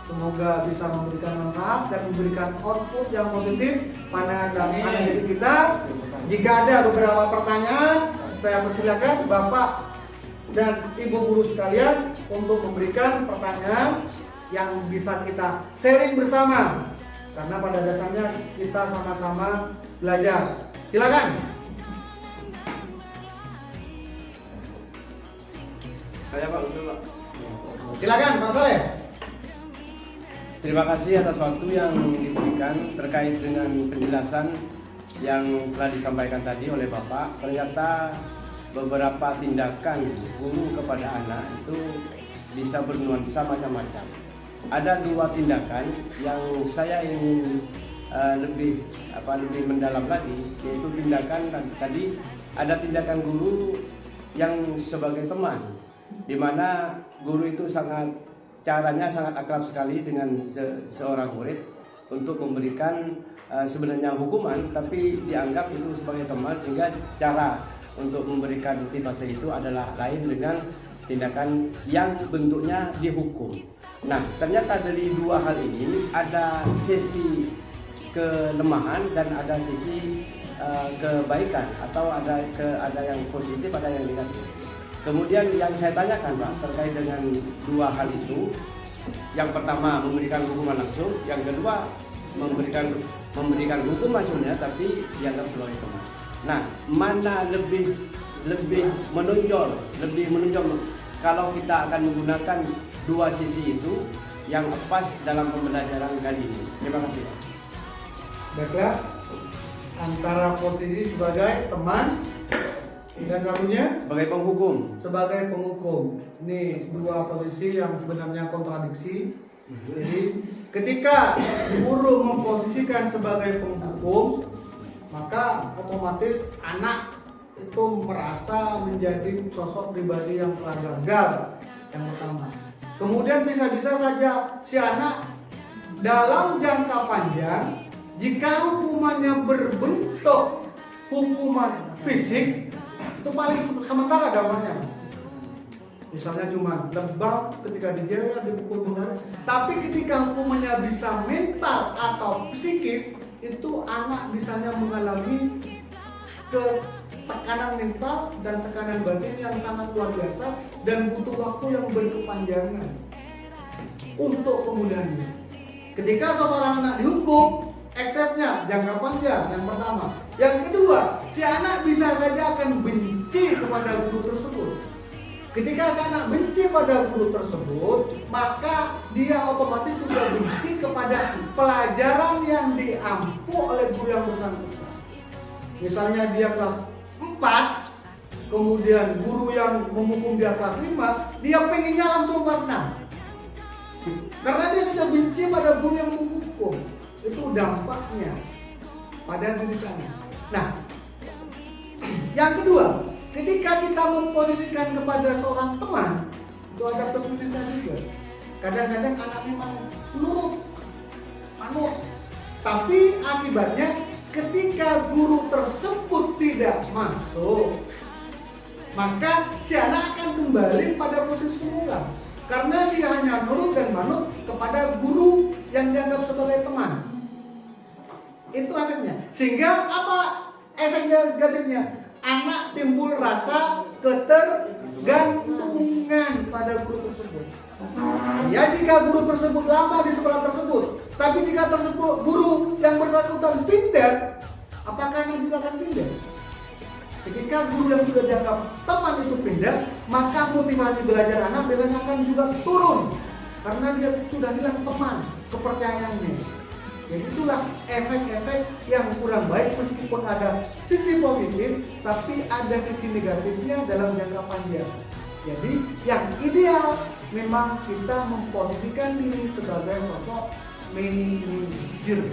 Semoga bisa memberikan manfaat dan memberikan output yang positif pada diri kita. Jika ada beberapa pertanyaan, saya persilakan Bapak dan Ibu guru sekalian untuk memberikan pertanyaan yang bisa kita sharing bersama. Karena pada dasarnya kita sama-sama belajar. Silakan. Saya Pak, betul Pak. Silakan Pak Saleh. Terima kasih atas waktu yang diberikan terkait dengan penjelasan yang telah disampaikan tadi oleh Bapak. Ternyata beberapa tindakan guru kepada anak itu bisa bernuansa macam-macam. Ada dua tindakan yang saya ingin lebih mendalam lagi, yaitu tindakan tadi ada tindakan guru yang sebagai teman, di mana guru itu caranya sangat akrab sekali dengan seorang murid untuk memberikan sebenarnya hukuman, tapi dianggap itu sebagai teman, sehingga cara untuk memberikan motivasi itu adalah lain dengan tindakan yang bentuknya dihukum. Nah, ternyata dari dua hal ini ada sisi kelemahan dan ada sisi kebaikan, atau ada yang positif, ada yang negatif. Kemudian yang saya tanyakan Pak terkait dengan dua hal itu, yang pertama memberikan hukuman langsung, yang kedua memberikan hukum maksudnya tapi dianggap sebagai teman. Nah, mana lebih menonjol kalau kita akan menggunakan dua sisi itu yang pas dalam pembelajaran kali ini. Terima kasih. Baiklah, antara posisi sebagai teman dan satunya sebagai penghukum. Ini dua posisi yang sebenarnya kontradiksi. Jadi ketika guru memposisikan sebagai penghukum, maka otomatis anak itu merasa menjadi sosok pribadi yang telah gagal, yang pertama. Kemudian bisa-bisa saja si anak dalam jangka panjang, jika hukumannya berbentuk hukuman fisik, itu paling sementara dampaknya. Misalnya cuma lebam ketika dijewer, dipukul benar. Tapi ketika hukumannya bisa mental atau psikis, itu anak misalnya mengalami tekanan mental dan tekanan batin yang sangat luar biasa dan butuh waktu yang berkepanjangan untuk pemulihannya. Ketika seorang anak dihukum, eksesnya jangka panjang, yang pertama. Yang kedua, si anak bisa saja akan benci kepada guru tersebut. Ketika si anak benci pada guru tersebut, maka dia otomatis juga benci kepada pelajaran yang diampu oleh guru yang bersangkutan. Misalnya dia kelas 4, kemudian guru yang menghukum dia kelas 5, dia pengennya langsung kelas 6. Karena dia sudah benci pada guru yang menghukum. Itu dampaknya pada didikannya. Nah, yang kedua, ketika kita memposisikan kepada seorang teman, itu ada plus-minusnya juga. Kadang-kadang anak memang nurut, manut, tapi akibatnya ketika guru tersebut tidak masuk, maka si anak akan kembali pada posisi semula, karena dia hanya nurut dan manut kepada guru yang dianggap sebagai teman. Itu efeknya. Sehingga apa efek negatifnya? anak timbul rasa ketergantungan pada guru tersebut. Ya, jika guru tersebut lama di sekolah tersebut, tapi jika guru yang bersangkutan pindah, apakah anak juga akan pindah? Ketika guru yang sudah dianggap teman itu pindah, maka motivasi belajar anak biasanya akan juga turun, karena dia sudah hilang teman kepercayaannya. Jadi itulah efek-efek yang kurang baik, meskipun ada sisi positif, tapi ada sisi negatifnya dalam jangka panjang. Jadi yang ideal memang kita memposisikan diri sebagai sosok manajer.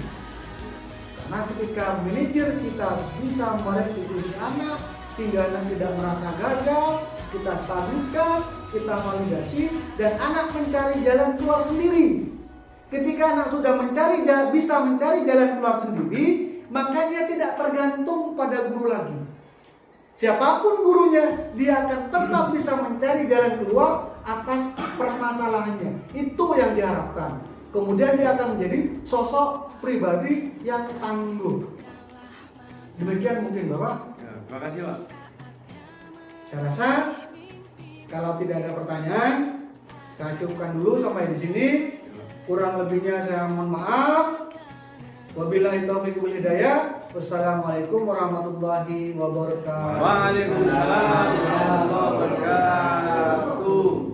Karena ketika manajer kita bisa merestitusi anak sehingga anak tidak merasa gagal, kita stabilkan, kita validasi, dan anak mencari jalan keluar sendiri. Ketika anak sudah bisa mencari jalan keluar sendiri, maka dia tidak tergantung pada guru lagi. Siapapun gurunya, dia akan tetap bisa mencari jalan keluar atas permasalahannya. Itu yang diharapkan. Kemudian dia akan menjadi sosok pribadi yang tangguh. Demikian mungkin Bapak. Ya, terima kasih Pak. Saya rasa kalau tidak ada pertanyaan, saya cukupkan dulu sampai di sini. Kurang lebihnya saya mohon maaf. Wabillahi taufiq wal hidayah. Wassalamualaikum warahmatullahi wabarakatuh. Waalaikumsalam warahmatullahi wabarakatuh.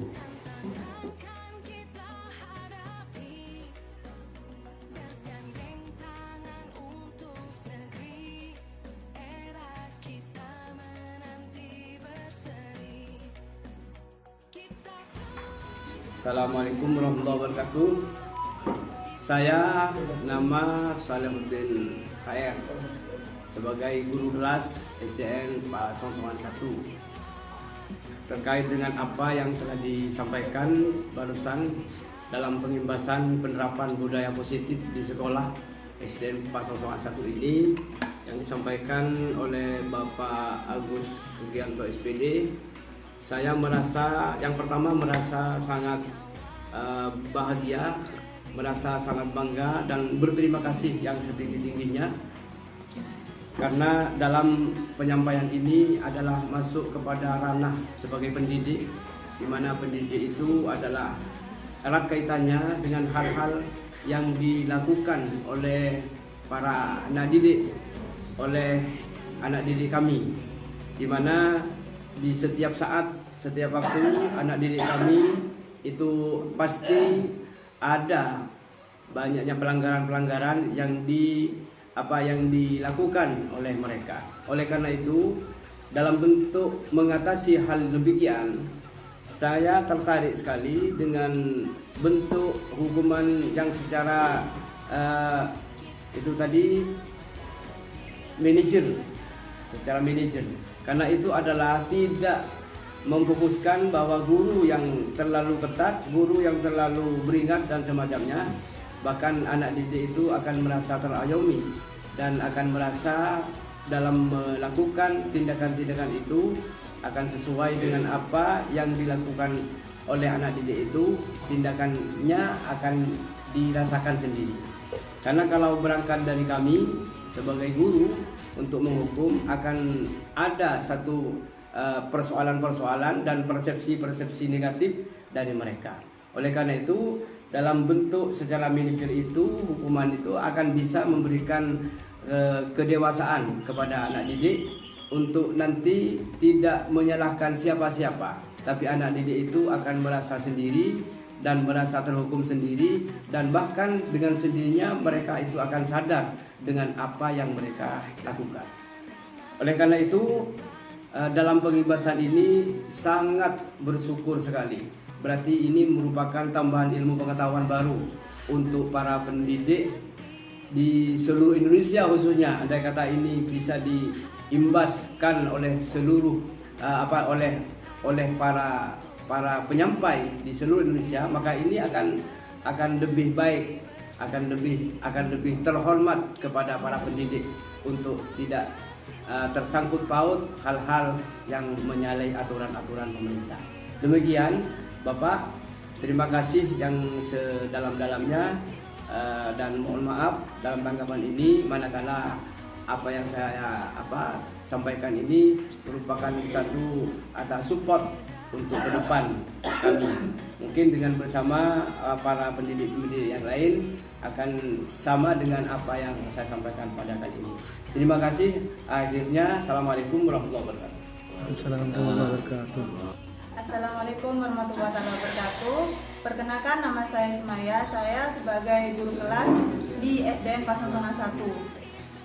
Assalamualaikum warahmatullahi wabarakatuh. Saya nama Salihuddin KR sebagai guru kelas SDN Pak Songsoan 1. Terkait dengan apa yang telah disampaikan barusan dalam pengimbasan penerapan budaya positif di sekolah SDN Pak Songsoan 1 ini yang disampaikan oleh Bapak Agus Sugianto SPD, saya merasa yang pertama merasa sangat bahagia, merasa sangat bangga dan berterima kasih yang setinggi-tingginya, karena dalam penyampaian ini adalah masuk kepada ranah sebagai pendidik, di mana pendidik itu adalah erat kaitannya dengan hal-hal yang dilakukan oleh para anak didik, oleh anak didik kami, di mana di setiap saat, setiap waktu anak didik kami itu pasti ada banyaknya pelanggaran-pelanggaran yang dilakukan oleh mereka. Oleh karena itu, dalam bentuk mengatasi hal demikian, saya tertarik sekali dengan bentuk hukuman yang secara itu tadi secara manajer. Karena itu adalah tidak memfokuskan bahwa guru yang terlalu ketat, guru yang terlalu beringas dan semacamnya, bahkan anak didik itu akan merasa terayomi dan akan merasa dalam melakukan tindakan-tindakan itu akan sesuai dengan apa yang dilakukan oleh anak didik itu, tindakannya akan dirasakan sendiri. Karena kalau berangkat dari kami sebagai guru untuk menghukum, akan ada satu persoalan-persoalan dan persepsi-persepsi negatif dari mereka. Oleh karena itu, dalam bentuk secara manajer itu, hukuman itu akan bisa memberikan kedewasaan kepada anak didik untuk nanti tidak menyalahkan siapa-siapa, tapi anak didik itu akan merasa sendiri dan merasa terhukum sendiri, dan bahkan dengan sendirinya mereka itu akan sadar dengan apa yang mereka lakukan. Oleh karena itu, dalam pengibasan ini sangat bersyukur sekali. Berarti ini merupakan tambahan ilmu pengetahuan baru untuk para pendidik di seluruh Indonesia, khususnya andai kata ini bisa diimbaskan oleh seluruh oleh para penyampai di seluruh Indonesia, maka ini akan lebih baik, akan lebih terhormat kepada para pendidik untuk tidak tersangkut paut hal-hal yang menyalahi aturan-aturan pemerintah. Demikian Bapak, terima kasih yang sedalam-dalamnya, dan mohon maaf dalam tanggapan ini manakala apa yang saya sampaikan ini merupakan satu support untuk ke depan kami. Mungkin dengan bersama para pendidik-pendidik yang lain akan sama dengan apa yang saya sampaikan pada kali ini. Terima kasih. Akhirnya, Assalamualaikum warahmatullahi wabarakatuh. Assalamualaikum warahmatullahi wabarakatuh. Assalamualaikum warahmatullahi wabarakatuh. Perkenalkan, nama saya Sumaya. Saya sebagai guru kelas di SDN 001.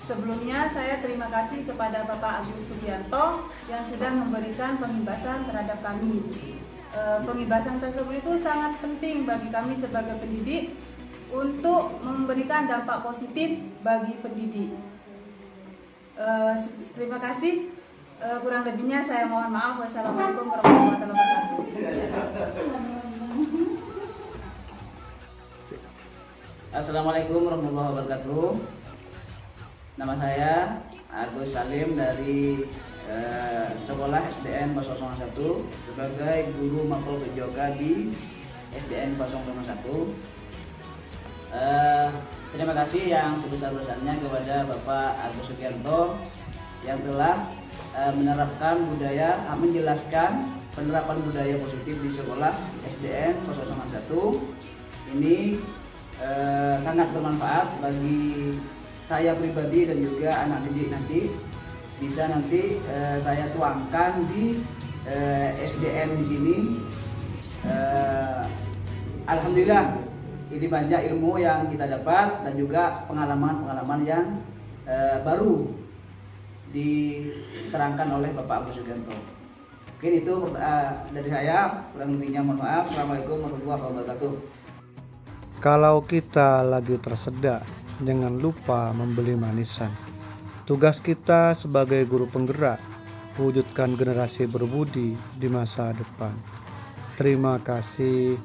Sebelumnya saya terima kasih kepada Bapak Agus Sugianto yang sudah memberikan penghibasan terhadap kami. Penghibasan tersebut itu sangat penting bagi kami sebagai pendidik untuk memberikan dampak positif bagi pendidik. Terima kasih. Kurang lebihnya saya mohon maaf. Wassalamualaikum warahmatullahi wabarakatuh. Assalamualaikum warahmatullahi wabarakatuh. Nama saya Agus Salim dari Sekolah SDN 001 sebagai guru mapel Bejoga di SDN 001. Terima kasih yang sebesar-besarnya kepada Bapak Agus Sugianto yang telah menjelaskan penerapan budaya positif di sekolah SDN 001. Ini sangat bermanfaat bagi saya pribadi dan juga anak didik nanti. Bisa nanti saya tuangkan di SDN di sini. Alhamdulillah, ini banyak ilmu yang kita dapat dan juga pengalaman-pengalaman yang baru diterangkan oleh Bapak Agus Sugianto. Mungkin itu dari saya, kurang lebihnya mohon maaf. Assalamualaikum warahmatullahi wabarakatuh. Kalau kita lagi tersedak, jangan lupa membeli manisan. Tugas kita sebagai guru penggerak, wujudkan generasi berbudi di masa depan. Terima kasih.